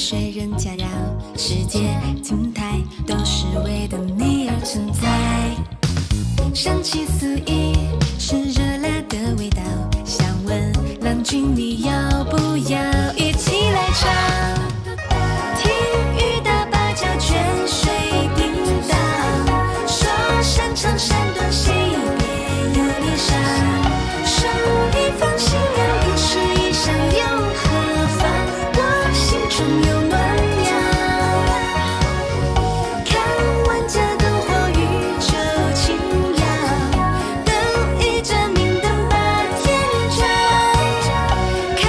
水人家绕，世界静态，都是为了你而存在。香气四溢，是热辣的味道，想问郎君你要不要一起来唱？听雨打芭蕉，泉水叮当，说山长山短，谁别有离殇？手一放心凉，一翅一想又何妨？我心中有暖阳。看万家灯火，宇宙轻摇，灯一盏明灯把天照。开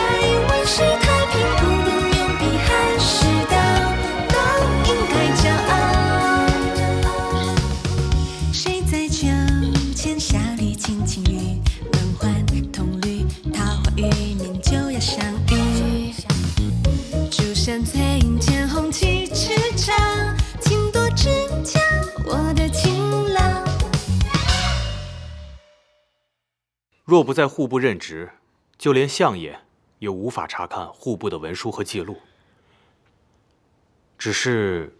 万世太平，不论用笔还是刀，都应该骄傲。谁在酒前笑里轻轻语，轮换铜绿，桃花雨年就要相遇。竹山翠影前，红旗赤照，请多指教我的情郎。若不在户部任职，就连相爷也无法查看户部的文书和记录。只是，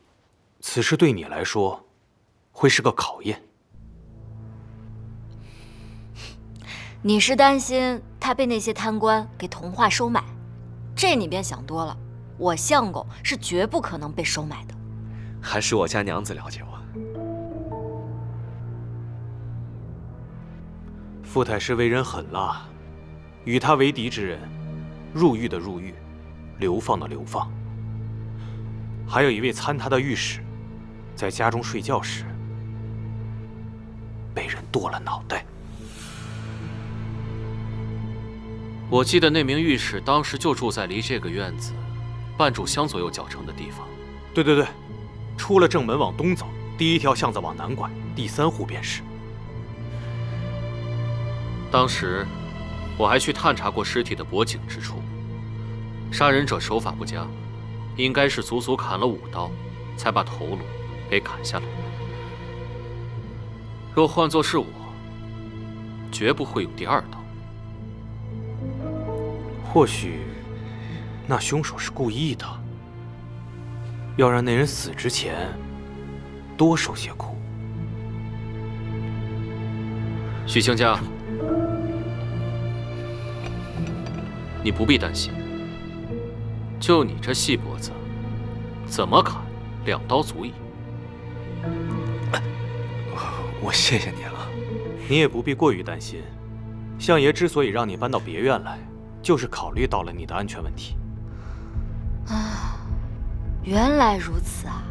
此事对你来说，会是个考验。你是担心他被那些贪官给同化收买，这你别想多了。我相公是绝不可能被收买的。还是我家娘子了解我。傅太师为人狠辣，与他为敌之人，入狱的入狱，流放的流放。还有一位参他的御史，在家中睡觉时被人剁了脑袋。我记得那名御史当时就住在离这个院子半炷香左右脚程的地方。对对对，出了正门往东走，第一条巷子往南拐，第3户便是。当时我还去探查过尸体的脖颈之处，杀人者手法不佳，应该是足足砍了5刀，才把头颅给砍下来。若换作是我，绝不会有第2刀。或许，那凶手是故意的，要让那人死之前多受些苦。许卿家，你不必担心，就你这细脖子，怎么砍2刀足矣。我谢谢你了。你也不必过于担心，相爷之所以让你搬到别院来，就是考虑到了你的安全问题。啊，原来如此啊！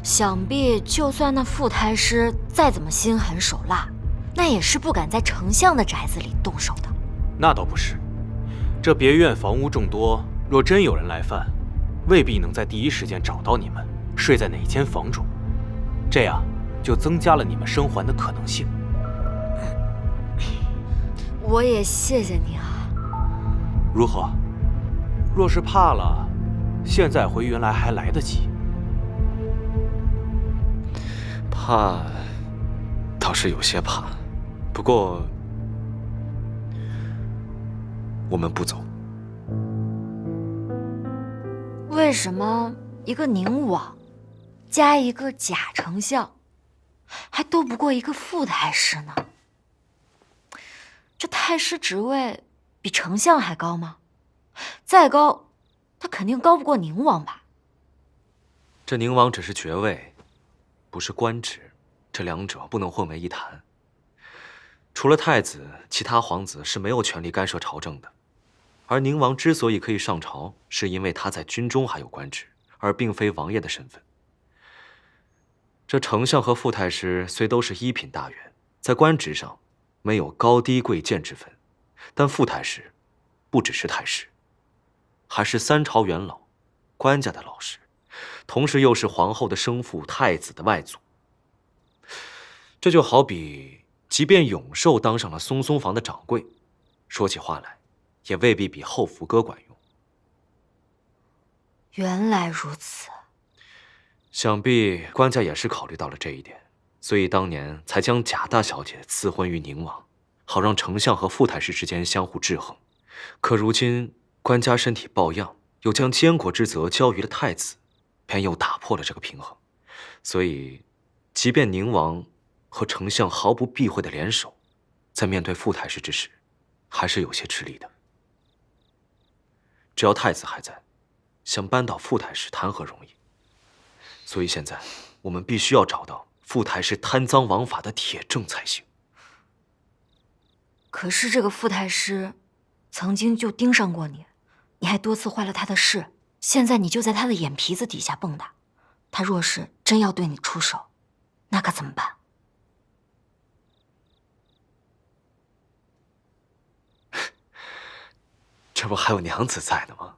想必就算那傅太师再怎么心狠手辣，那也是不敢在丞相的宅子里动手的。那倒不是，这别院房屋众多，若真有人来犯，未必能在第一时间找到你们睡在哪间房中，这样就增加了你们生还的可能性。我也谢谢你啊。如何？若是怕了，现在回原来还来得及。怕，倒是有些怕，不过我们不走。为什么一个宁王加一个假丞相，还斗不过一个傅太师呢？这太师职位比丞相还高吗？再高，他肯定高不过宁王吧？这宁王只是爵位，不是官职，这两者不能混为一谈。除了太子，其他皇子是没有权利干涉朝政的。而宁王之所以可以上朝，是因为他在军中还有官职，而并非王爷的身份。这丞相和傅太师虽都是一品大员，在官职上没有高低贵贱之分，但傅太师不只是太师，还是3朝元老，官家的老师，同时又是皇后的生父、太子的外祖。这就好比，即便永寿当上了松松房的掌柜，说起话来，也未必比后福哥管用。原来如此，想必官家也是考虑到了这一点，所以当年才将贾大小姐赐婚于宁王，好让丞相和傅太师之间相互制衡。可如今官家身体抱恙，又将监国之责交于了太子，便又打破了这个平衡。所以，即便宁王和丞相毫不避讳的联手，在面对傅太师之时，还是有些吃力的。只要太子还在，想扳倒傅太师谈何容易？所以现在我们必须要找到傅太师贪赃枉法的铁证才行。可是这个傅太师，曾经就盯上过你，你还多次坏了他的事，现在你就在他的眼皮子底下蹦跶。他若是真要对你出手，那可怎么办？这不还有娘子在呢吗？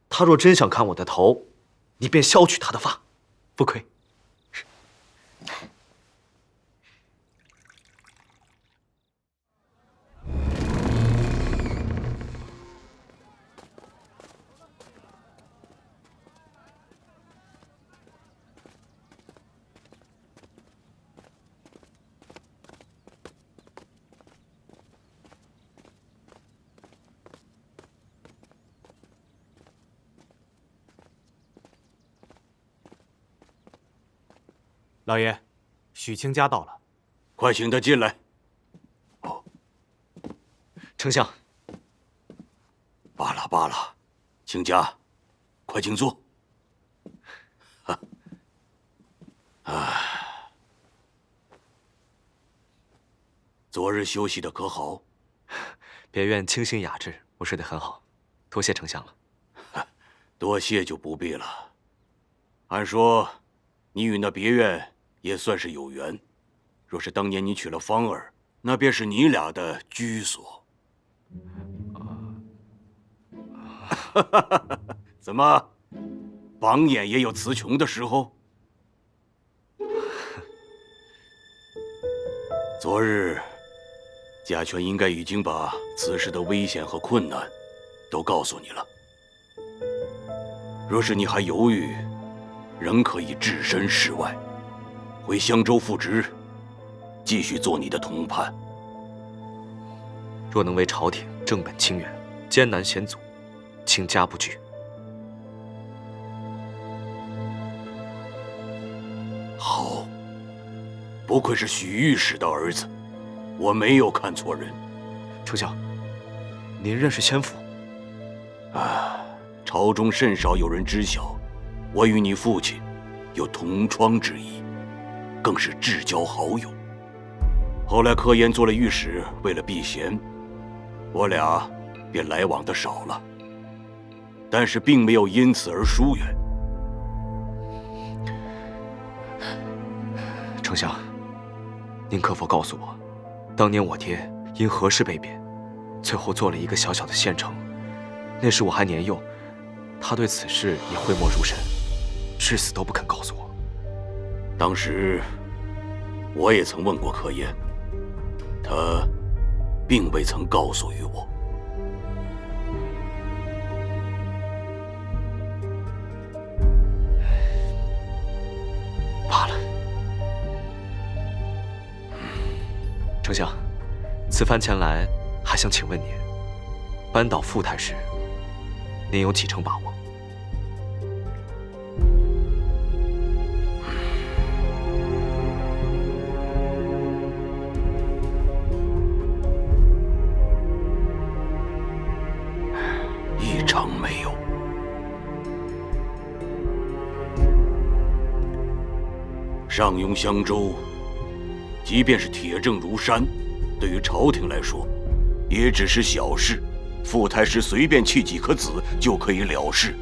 他若真想砍我的头，你便削去他的发，不亏。老爷，许卿家到了，快请他进来。丞相，罢了罢了，卿家，快请坐。昨日休息的可好？别院清新雅致，我睡得很好，多谢丞相了。多谢就不必了。按说，你与那别院也算是有缘。若是当年你娶了芳儿，那便是你俩的居所。怎么，榜眼也有词穷的时候？昨日，家权应该已经把此事的危险和困难都告诉你了。若是你还犹豫，仍可以置身事外，回襄州复职，继续做你的同伴。若能为朝廷正本清源，艰难险阻，卿家不惧。好，不愧是许御史的儿子，我没有看错人。丞相，您认识先父？朝中甚少有人知晓，我与你父亲有同窗之谊，更是至交好友。后来柯岩做了御史，为了避嫌，我俩便来往的少了，但是并没有因此而疏远。丞相，您可否告诉我，当年我爹因何事被贬，最后做了一个小小的县丞？那时我还年幼，他对此事也讳莫如深，至死都不肯告诉我。当时我也曾问过柯岩，他并未曾告诉于我。罢了。丞相，此番前来，还想请问您，扳倒傅太师，您有几成把握？一成没有。上庸襄州，即便是铁证如山，对于朝廷来说，也只是小事。傅太师随便弃几颗子就可以了事，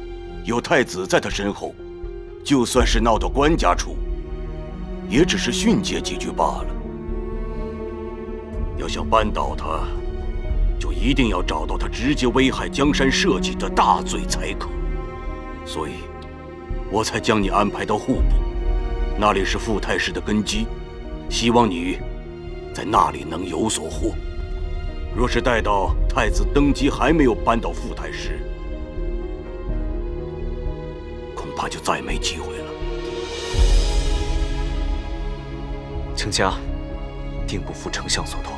有太子在他身后，就算是闹到官家处，也只是训诫几句罢了。要想扳倒他，就一定要找到他直接危害江山社稷的大罪才可。所以，我才将你安排到户部，那里是傅太师的根基，希望你在那里能有所获。若是待到太子登基还没有扳倒傅太师，恐怕就再没机会了。卿家定不负丞相所托。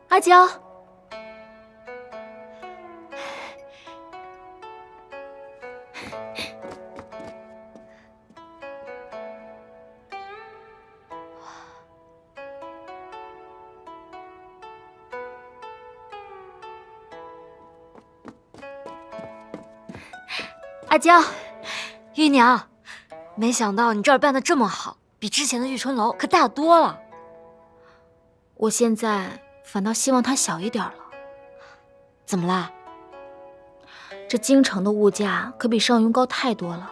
阿娇，阿娇，姨娘，没想到你这儿办得这么好，比之前的玉春楼可大多了。我现在反倒希望它小一点了。怎么啦？这京城的物价可比上庸高太多了，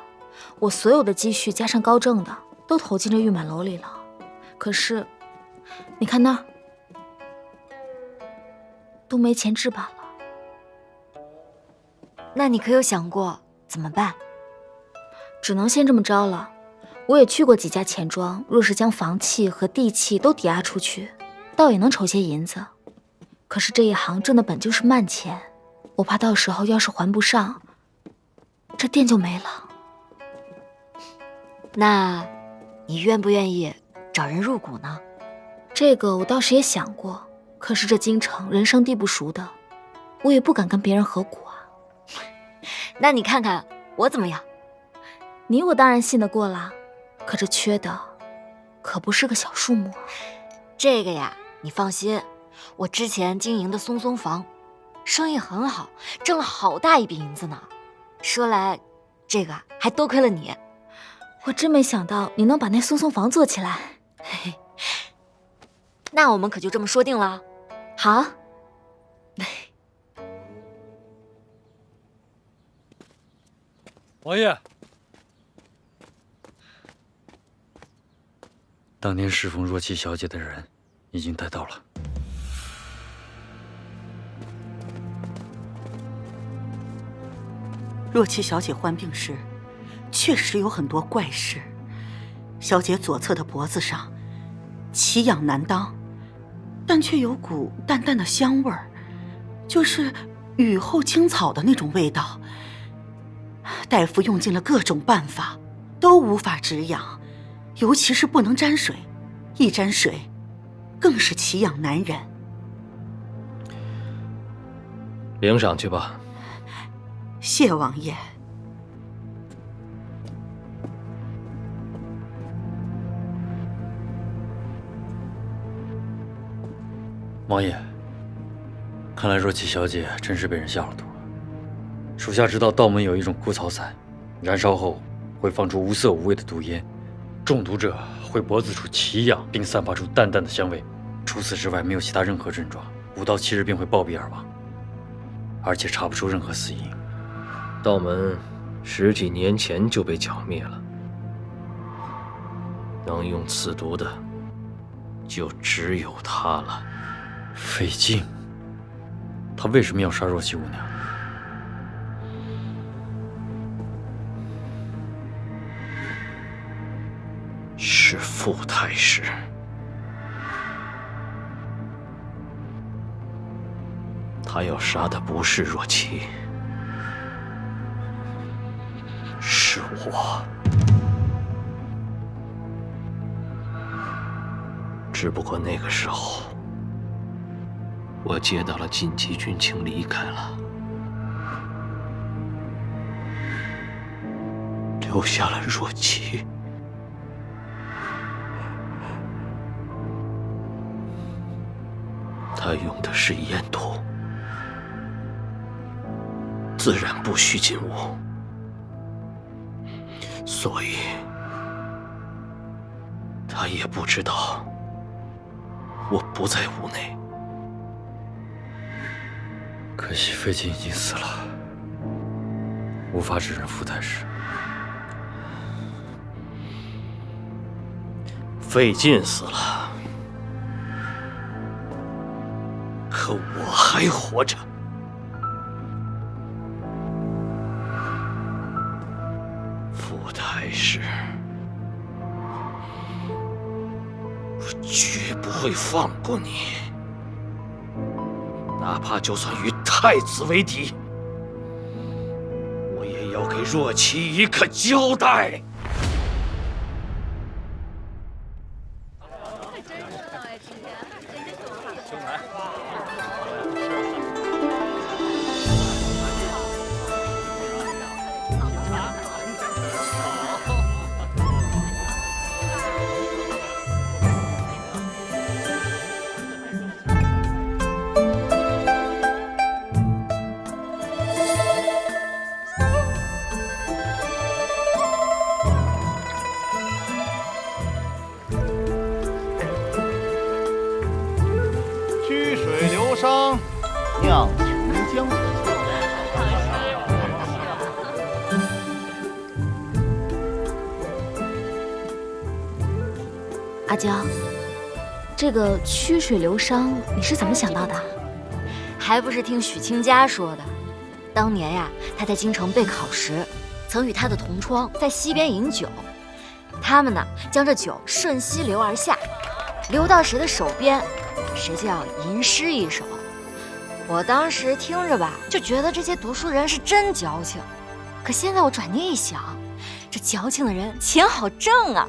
我所有的积蓄加上高挣的都投进这玉满楼里了。可是，你看那儿，都没钱置办了。那你可有想过怎么办？只能先这么着了。我也去过几家钱庄，若是将房契和地契都抵押出去，倒也能筹些银子。可是这一行挣的本就是慢钱，我怕到时候要是还不上，这店就没了。那，你愿不愿意找人入股呢？这个我倒是也想过，可是这京城人生地不熟的，我也不敢跟别人合股啊。那你看看我怎么样？你我当然信得过啦，可这缺的可不是个小数目啊。这个呀，你放心，我之前经营的松松房，生意很好，挣了好大一笔银子呢。说来，这个还多亏了你。我真没想到你能把那松松房做起来。嘿嘿，那我们可就这么说定了。好。王爷，当年侍奉若琪小姐的人已经带到了。若琪小姐患病时，确实有很多怪事。小姐左侧的脖子上奇痒难当，但却有股淡淡的香味儿，就是雨后青草的那种味道。大夫用尽了各种办法，都无法止痒，尤其是不能沾水，一沾水，更是奇痒难忍。领赏去吧。谢王爷。王爷，看来若琪小姐真是被人下了毒。属下知道道门有一种枯草散，燃烧后会放出无色无味的毒烟，中毒者会脖子处奇痒，并散发出淡淡的香味。除此之外，没有其他任何症状，5到7日便会暴毙而亡，而且查不出任何死因。道门10几年前就被剿灭了，能用此毒的，就只有他了。费劲，他为什么要杀若琪姑娘？是傅太师。他要杀的不是若琪，是我。只不过那个时候，我接到了紧急军情，离开了，留下了若琪。他用的是烟毒，自然不需进屋，所以他也不知道我不在屋内。可惜费劲已经死了，无法指认傅太师。费劲死了，可我还活着。傅太师，我绝不会放过你，哪怕就算与太子为敌，我也要给若琪一个交代。曲水流觞，酿琼浆。阿娇，这个曲水流觞你是怎么想到的？还不是听许清家说的。当年呀，他在京城备考时，曾与他的同窗在溪边饮酒，他们呢将这酒顺溪流而下，流到谁的手边，谁就要吟诗一首。我当时听着吧，就觉得这些读书人是真矫情。可现在我转念一想，这矫情的人钱好挣啊！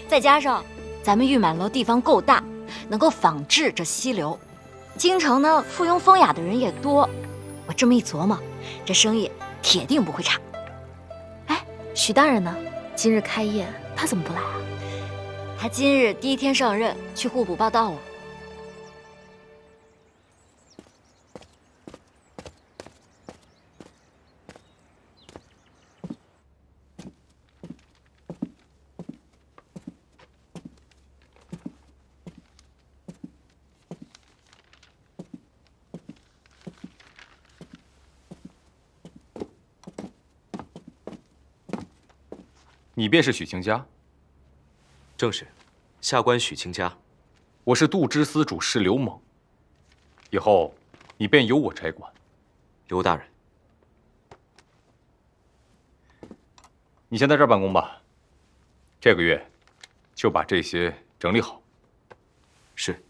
再加上咱们御满楼地方够大，能够仿制这溪流，京城呢附庸风雅的人也多。我这么一琢磨，这生意铁定不会差。哎，许大人呢？今日开宴，他怎么不来啊？他今日第一天上任，去户部报道了。你便是许清家？正是，下官许清家。我是度支司主事刘猛，以后你便由我差管。刘大人，你先在这儿办公吧，这个月就把这些整理好。是。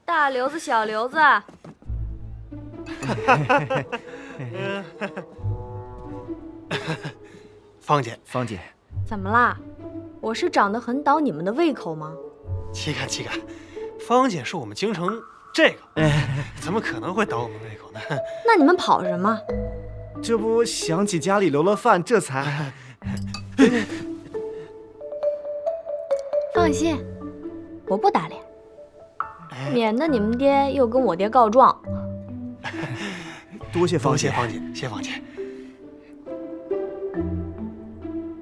大刘子、小刘子，芳姐，芳姐，怎么啦？我是长得很倒你们的胃口吗？岂敢岂敢，芳姐是我们京城这个，怎么可能会倒我们胃口呢？那你们跑什么？这不想起家里留了饭，这才……放心，我不打脸，免得你们爹又跟我爹告状。多谢芳姐，芳姐，谢芳姐。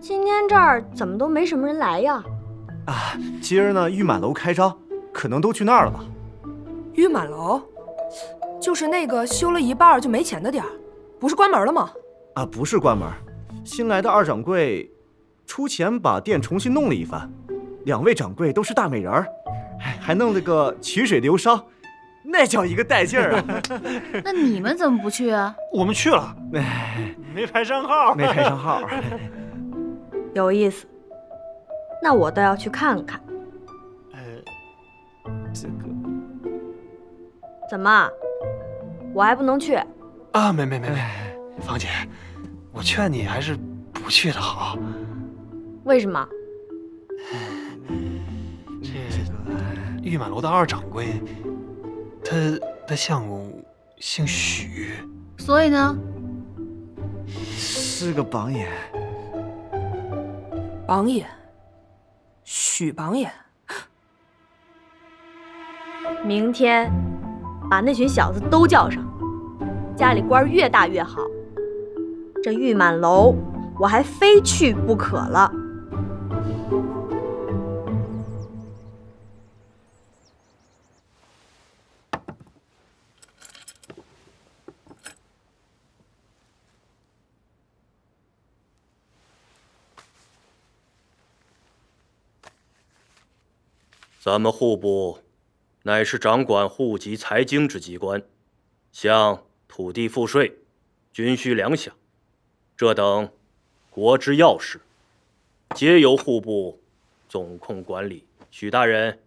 今天这儿怎么都没什么人来呀？啊，今儿呢御满楼开张，可能都去那儿了吧？御满楼，就是那个修了一半就没钱的店儿，不是关门了吗？啊，不是关门，新来的二掌柜出钱把店重新弄了一番，两位掌柜都是大美人儿，还弄了个曲水流觞，那叫一个带劲儿啊！那你们怎么不去啊？我们去了，没排上号，没排上号。有意思，那我倒要去看看。这个怎么，我还不能去啊？没，芳姐，我劝你还是不去的好。为什么？这御满楼的二掌柜，他相公姓许，所以呢，是个榜眼。榜眼，许榜眼。明天把那群小子都叫上，家里官越大越好，这玉满楼我还非去不可了。咱们户部乃是掌管户籍财经之机关，像土地赋税、军需粮饷这等国之要事，皆由户部总控管理。许大人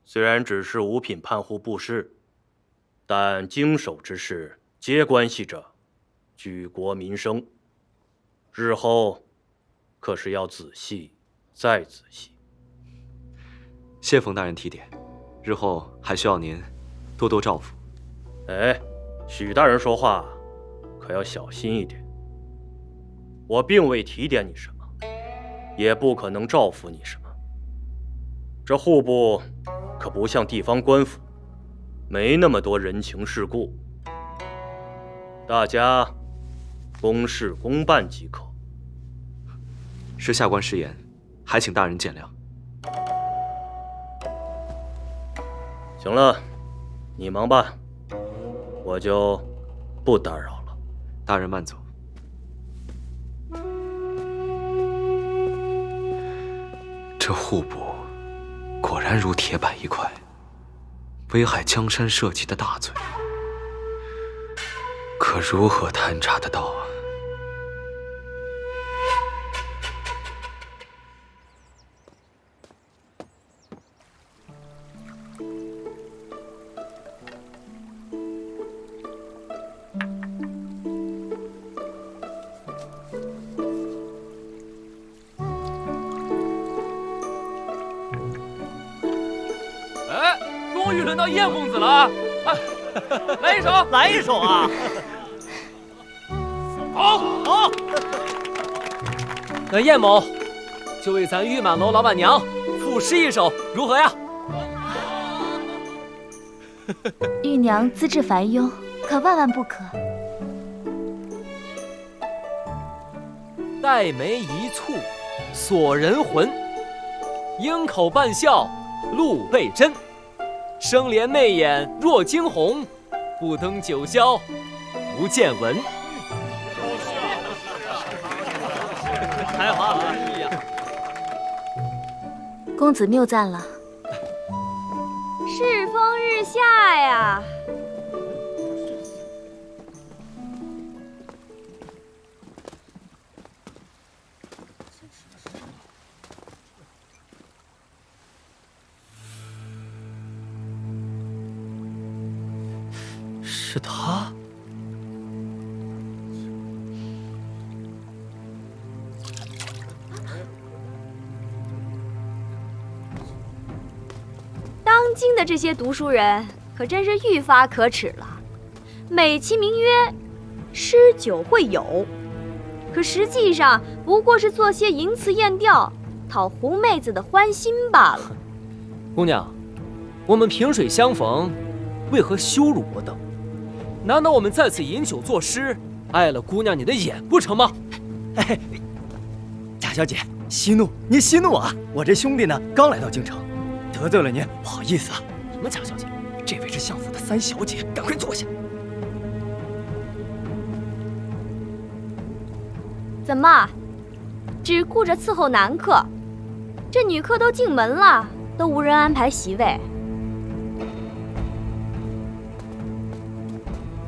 虽然只是五品判户部事，但经手之事皆关系着举国民生，日后可是要仔细再仔细。谢冯大人提点，日后还需要您多多照拂。哎，许大人说话可要小心一点。我并未提点你什么，也不可能照拂你什么。这户部可不像地方官府，没那么多人情世故，大家公事公办即可。是下官失言，还请大人见谅。行了，你忙吧，我就不打扰了。大人慢走。这户部果然如铁板一块，危害江山社稷的大罪，可如何探查得到啊？终于轮到叶公子了啊！来一首，来一首啊！好。那叶某就为咱玉满楼老板娘赋诗一首，如何呀？玉娘资质繁庸，可万万不可。黛眉一蹙锁人魂，鹰口半笑露背真。生莲媚眼若惊鸿，不登九霄不见闻。才华横溢呀！公子谬赞了。世风日下呀！是他。当今的这些读书人可真是愈发可耻了，美其名曰诗酒会友，可实际上不过是做些淫词艳调，讨狐妹子的欢心罢了。姑娘，我们萍水相逢，为何羞辱我等？难道我们在此饮酒作诗，碍了姑娘你的眼不成吗？哎，贾小姐，息怒，您息怒啊！我这兄弟呢，刚来到京城，得罪了您，不好意思啊。什么贾小姐？这位是相府的三小姐，赶快坐下。怎么，只顾着伺候男客？这女客都进门了，都无人安排席位。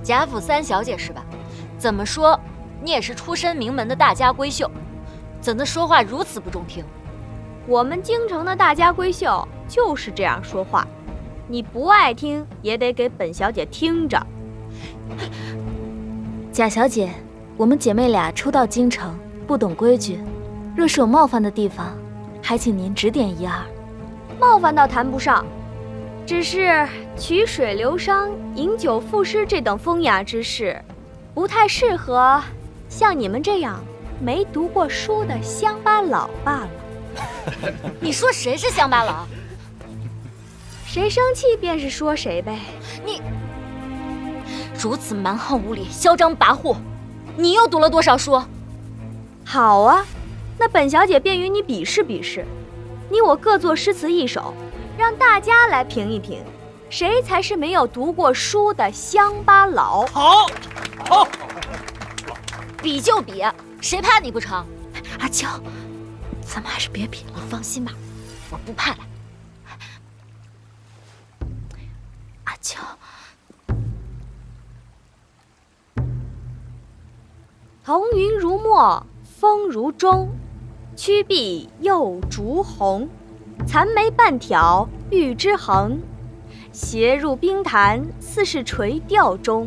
贾府三小姐是吧？怎么说，你也是出身名门的大家闺秀，怎能说话如此不中听？我们京城的大家闺秀就是这样说话，你不爱听也得给本小姐听着。贾小姐，我们姐妹俩初到京城，不懂规矩，若是有冒犯的地方，还请您指点一二。冒犯倒谈不上，只是曲水流觞、饮酒赋诗这等风雅之事，不太适合像你们这样没读过书的乡巴佬罢了。你说谁是乡巴佬？谁生气便是说谁呗。你如此蛮横无理、嚣张跋扈，你又读了多少书？好啊，那本小姐便与你比试比试，你我各作诗词一首，让大家来评一评，谁才是没有读过书的乡巴佬。好，好，比就比，谁怕你不成？阿娇，咱们还是别比了。放心吧，我不怕的。阿娇，彤云如墨，风如钟，曲臂又烛红。残眉半挑玉之横，斜入冰潭，似是垂钓中。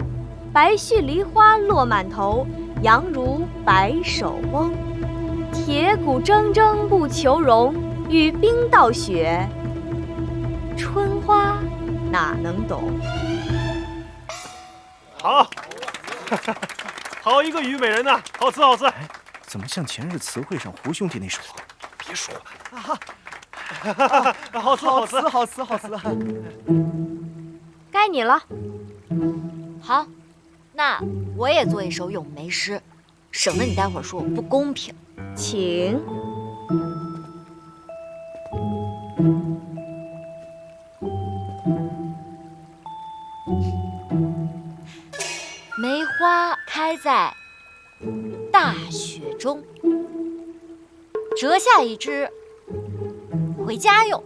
白絮梨花落满头，犹如白首翁。铁骨铮铮不求荣，与冰道雪，春花哪能懂？好，好一个虞美人呐！好词好词。怎么像前日词汇上胡兄弟那首？别说了。好词好词好词好词。该你了。好，那我也做一首咏梅诗，省得你待会儿说我不公平。请。梅花开在大雪中，折下一枝回家用。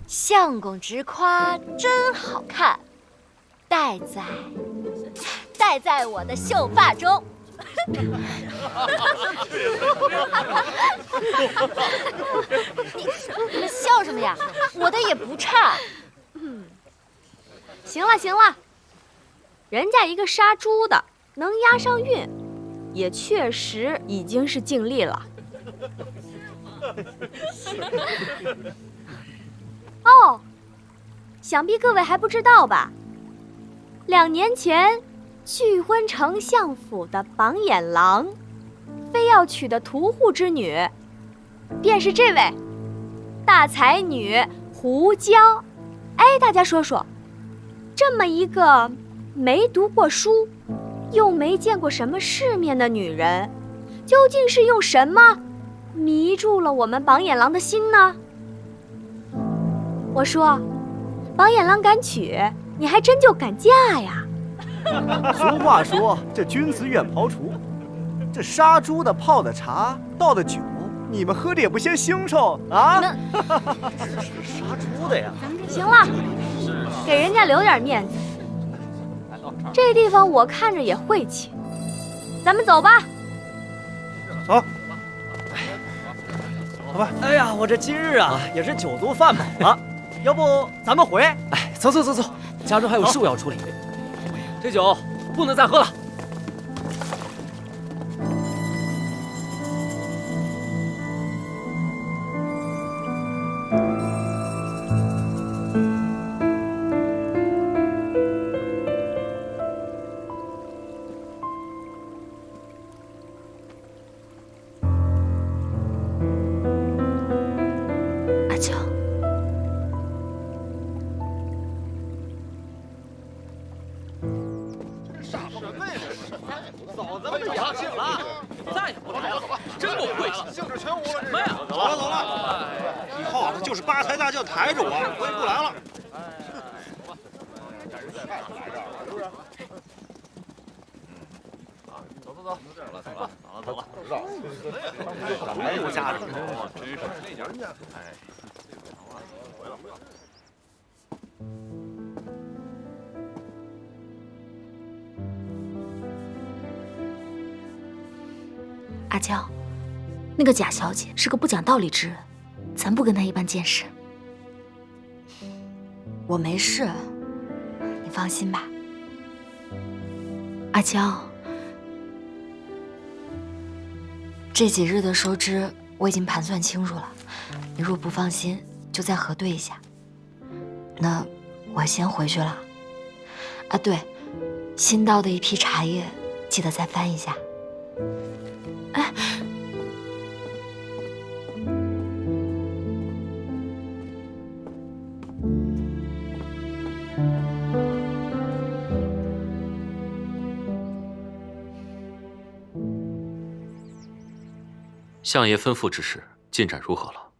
相公直夸真好看，戴在我的秀发中。你们笑什么呀？我的也不差。行了行了，人家一个杀猪的能押上韵，也确实已经是尽力了。哦，想必各位还不知道吧？2年前拒婚丞相府的榜眼郎，非要娶的屠户之女，便是这位大才女胡娇。哎，大家说说，这么一个没读过书，又没见过什么世面的女人，究竟是用什么迷住了我们榜眼郎的心呢？我说，榜眼郎敢娶，你还真就敢嫁呀。俗话说，这君子远庖厨，这杀猪的、泡的茶、倒的酒，你们喝的也不嫌腥臭啊！杀猪的呀！行了，给人家留点面子。这地方我看着也晦气，咱们走吧。走。好吧。哎呀，我这今日啊也是酒足饭饱了，要不咱们回？哎，走，家中还有事务要处理。这酒不能再喝了。阿娇，嫂子们雅兴了，再也不来了，真够晦气！兴致全无了，什么呀？走了，以后他就是八抬大轿抬着我，我也不来了。走了，哎呦，家人，真是那家人家，哎。阿娇，那个贾小姐是个不讲道理之人，咱不跟她一般见识。我没事，你放心吧。阿娇，这几日的收支我已经盘算清楚了，你若不放心，就再核对一下。那我先回去了。啊，对，新到的一批茶叶，记得再翻一下。哎，相爷吩咐之事进展如何了？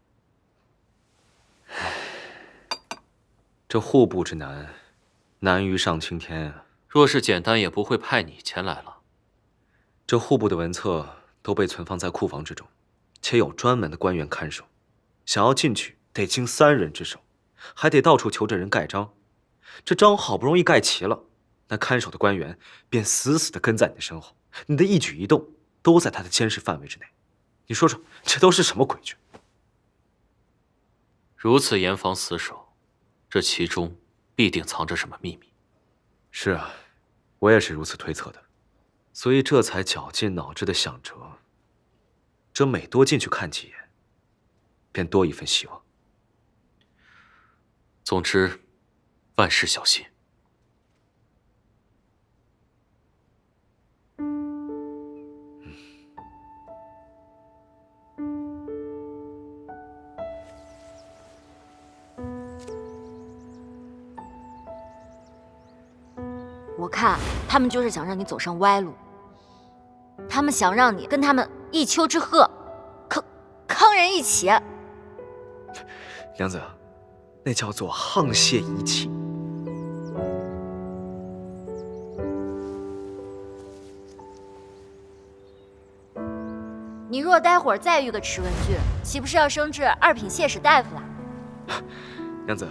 这户部之难，难于上青天啊！若是简单，也不会派你前来了。这户部的文册都被存放在库房之中，且有专门的官员看守。想要进去，得经3人之手，还得到处求着人盖章。这章好不容易盖齐了，那看守的官员便死死地跟在你的身后，你的一举一动都在他的监视范围之内。你说说，这都是什么规矩？如此严防死守，这其中必定藏着什么秘密。是啊，我也是如此推测的，所以这才绞尽脑汁地想着，这每多进去看几眼，便多一份希望。总之，万事小心。我看他们就是想让你走上歪路，他们想让你跟他们一丘之貉，坑人一起。娘子，那叫做沆瀣一气。你若待会儿再遇个迟文俊，岂不是要升至2品谢使大夫了？娘子，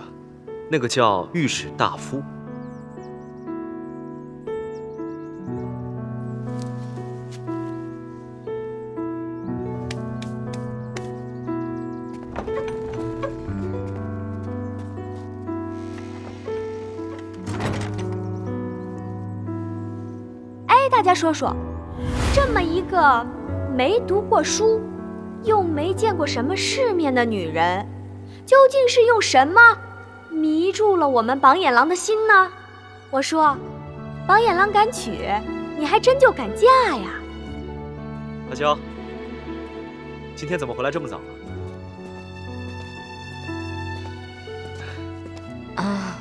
那个叫御史大夫。大家说说，这么一个没读过书，又没见过什么世面的女人，究竟是用什么迷住了我们榜眼郎的心呢？我说，榜眼郎敢娶，你还真就敢嫁呀？阿娇，今天怎么回来这么早了？啊，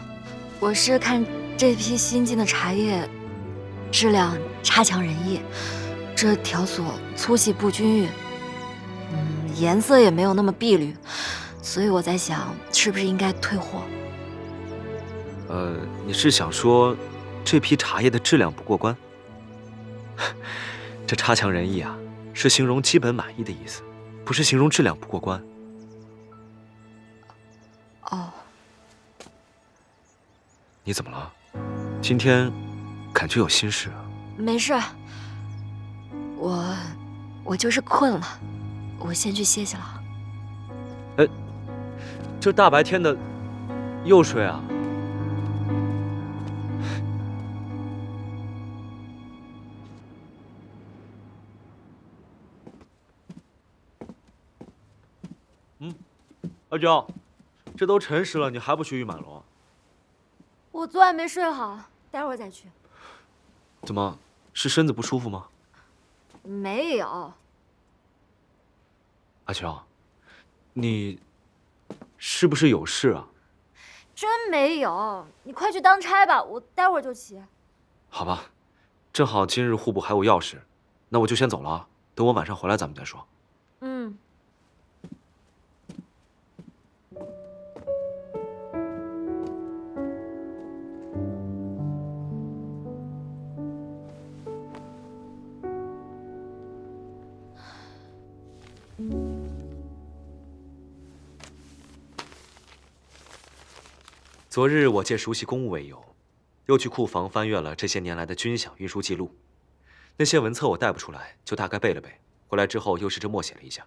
我是看这批新进的茶叶质量差强人意，这条索粗细不均匀，颜色也没有那么碧绿，所以我在想，是不是应该退货？你是想说这批茶叶的质量不过关？这差强人意啊，是形容基本满意的意思，不是形容质量不过关。哦，你怎么了？今天感觉有心事啊？没事，我就是困了，我先去歇息了。这大白天的又睡啊？阿娇，这都辰时了，你还不去玉满楼？我昨晚没睡好，待会儿再去。怎么，是身子不舒服吗？没有。阿娇，你是不是有事啊？真没有，你快去当差吧，我待会儿就起。好吧，正好今日户部还有要事，那我就先走了啊。等我晚上回来咱们再说。嗯。昨日我借熟悉公务为由，又去库房翻阅了这些年来的军饷运输记录。那些文册我带不出来，就大概背了背。回来之后又试着默写了一下。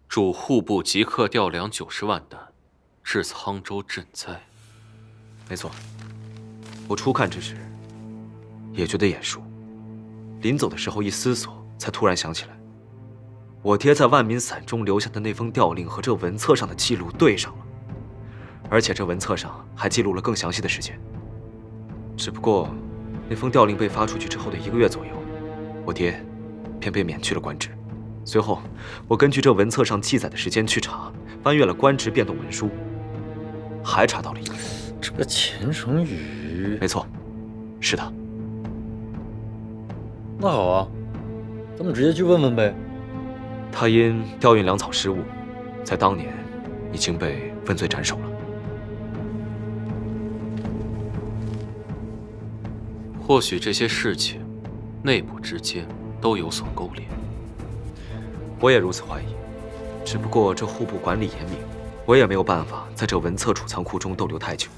驻户部即刻调粮90万担，至沧州赈灾。没错，我初看之时也觉得眼熟，临走的时候一思索，才突然想起来，我爹在万民伞中留下的那封调令和这文册上的记录对上了，而且这文册上还记录了更详细的时间。只不过，那封调令被发出去之后的1个月左右，我爹便被免去了官职。随后，我根据这文册上记载的时间去查，翻阅了官职变动文书，还查到了1个人。这个钱成宇，没错，是他。那好啊，咱们直接去问问呗。他因调运粮草失误，在当年已经被问罪斩首了。或许这些事情内部之间都有所勾连。我也如此怀疑，只不过这户部管理严明，我也没有办法在这文册储藏库中逗留太久，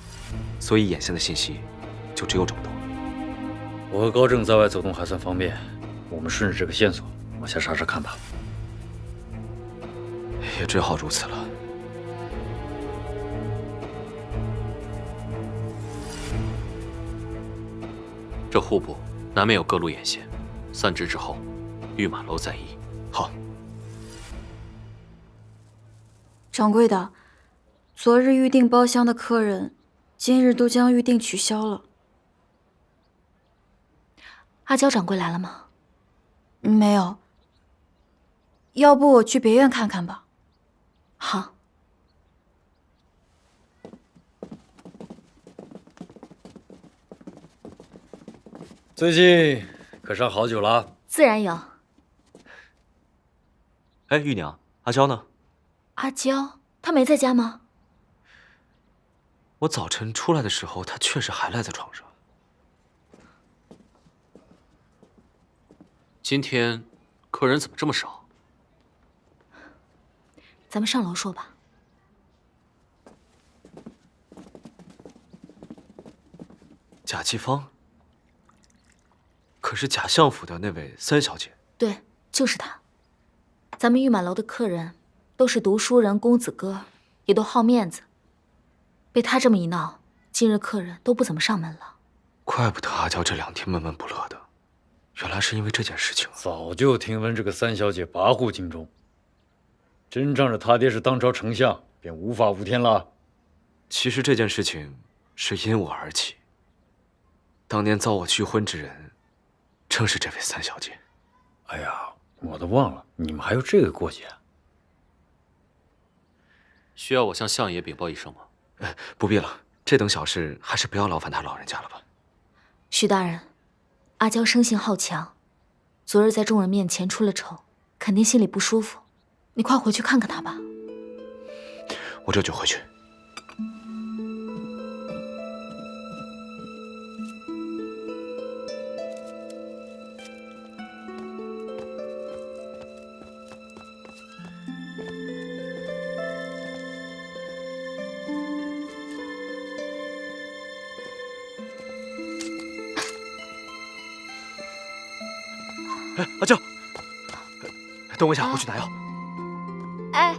所以眼线的信息就只有这么多。我和高正在外走动还算方便，我们顺着这个线索往下查查看吧。也只好如此了。这户部难免有各路眼线，散职之后，御马楼再议。好。掌柜的，昨日预定包厢的客人，今日都将预定取消了。阿娇掌柜来了吗？没有。要不我去别院看看吧。好。最近可上好酒了？自然有。哎，玉娘，阿娇呢？阿娇，她没在家吗？我早晨出来的时候，她确实还赖在床上。今天客人怎么这么少？咱们上楼说吧。贾继芳？可是贾相府的那位三小姐？对，就是她。咱们御满楼的客人都是读书人、公子哥，也都好面子。被她这么一闹，今日客人都不怎么上门了。怪不得阿娇这2天闷闷不乐的，原来是因为这件事情。早就听闻这个三小姐跋扈京中，真仗着她爹是当朝丞相，便无法无天了。其实这件事情是因我而起。当年遭我拒婚之人，正是这位三小姐。哎呀，我都忘了，你们还有这个过节。需要我向相爷禀报一声吗？不必了，这等小事还是不要劳烦他老人家了吧。许大人，阿娇生性好强，昨日在众人面前出了丑，肯定心里不舒服。你快回去看看她吧。我这就回去。哎，阿娇，等我一下，我去拿药。哎，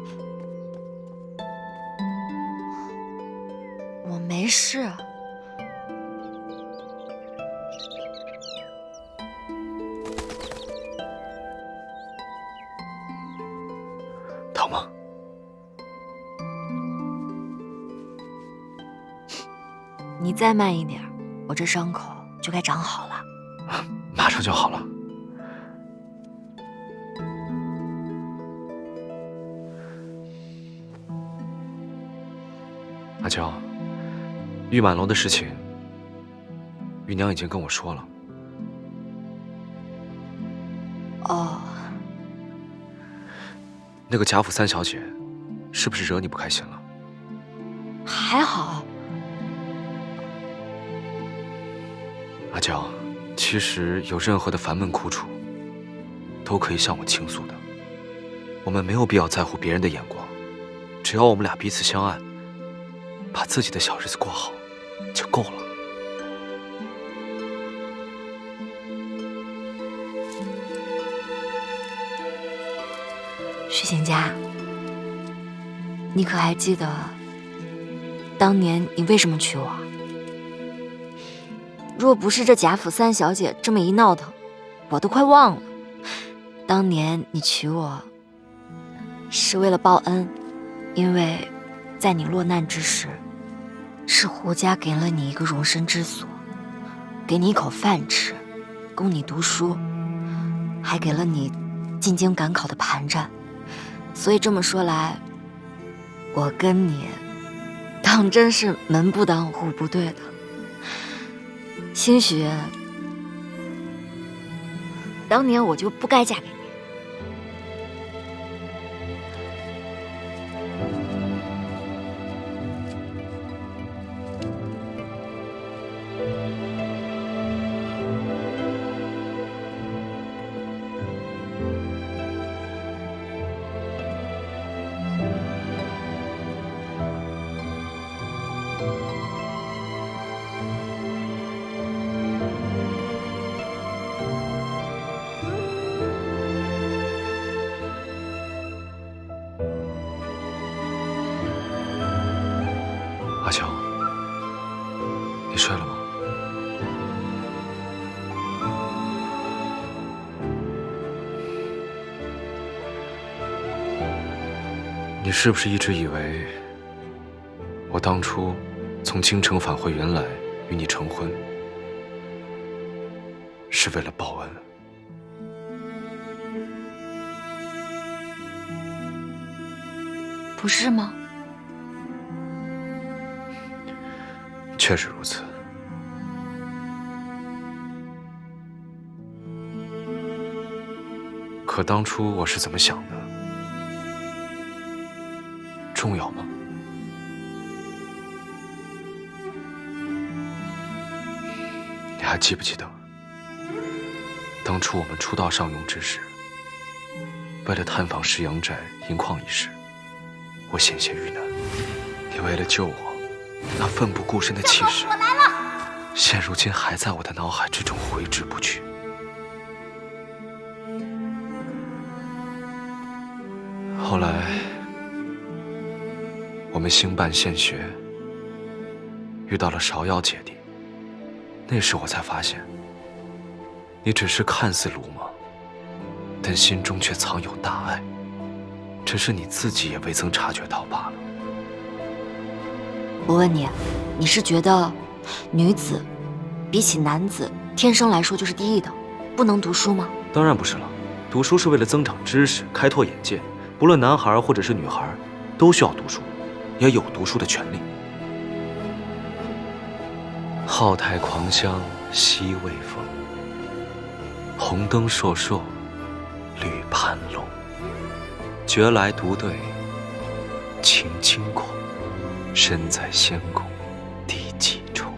我没事。疼吗？你再慢一点，我这伤口就该长好了。马上就好了。阿娇，御满楼的事情，玉娘已经跟我说了。哦，那个贾府三小姐，是不是惹你不开心了？还好。阿娇，其实有任何的烦闷苦楚，都可以向我倾诉的。我们没有必要在乎别人的眼光，只要我们俩彼此相爱，把自己的小日子过好，就够了。徐行家，你可还记得当年你为什么娶我？若不是这贾府三小姐这么一闹腾，我都快忘了。当年你娶我是为了报恩，因为在你落难之时，是胡家给了你一个容身之所，给你一口饭吃，供你读书，还给了你进京赶考的盘缠。所以这么说来，我跟你当真是门不当户不对的。兴许当年我就不该嫁给你。你是不是一直以为我当初从京城返回云来与你成婚，是为了报恩？不是吗？确实如此。可当初我是怎么想的？重要吗？你还记不记得，当初我们初到上庸之时，为了探访石阳寨银矿一事，我险些遇难。你为了救我，那奋不顾身的气势，我来了。现如今还在我的脑海之中挥之不去。后来，我们兴办县学，遇到了芍药姐弟。那时我才发现，你只是看似鲁莽，但心中却藏有大爱，只是你自己也未曾察觉到罢了。我问你，你是觉得女子比起男子天生来说就是低一等，不能读书吗？当然不是了，读书是为了增长知识、开拓眼界。不论男孩或者是女孩，都需要读书，也有读书的权利。浩台狂香西魏风，红灯烁烁绿盘龙。觉来独对情轻狂，身在仙宫第几重？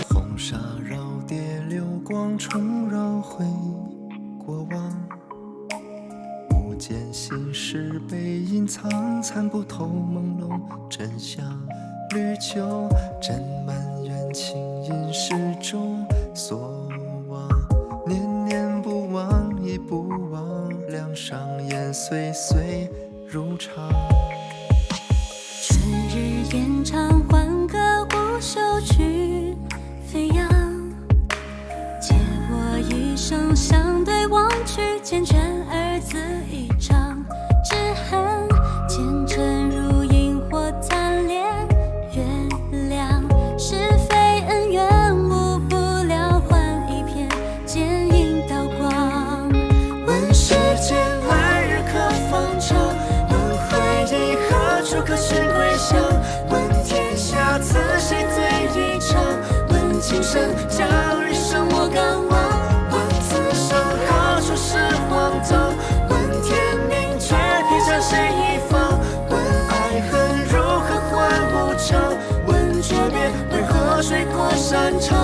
红纱绕蝶，流光重绕回过往。不见心事被隐藏，参不透朦胧真相。绿酒斟满缘情，饮始终所望。念念不忘，忆不忘，两上烟岁岁如常。春日延长，欢歌无休曲飞扬，借我一生相对望去，缱绻二字一张，只恨前尘如萤火残烈，月亮是非恩怨无不了，换一片剪影刀光。问世间来日可方长，问回忆何处可寻归乡，问天下此谁最异常，问今生将余生我敢忘，问此生何处是荒唐，问天命却偏向谁一方，问爱恨如何换无常，问诀别为何水过山长。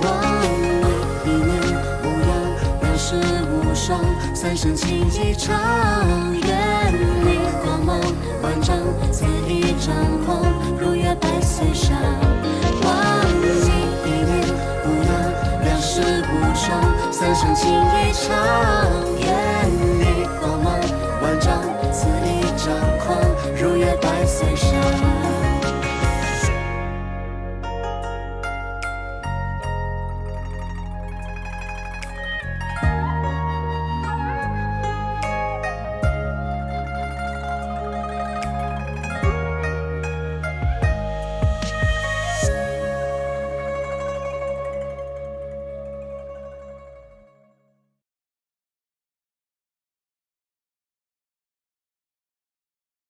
望你一念无恙，人世无双，三生情一场，原谅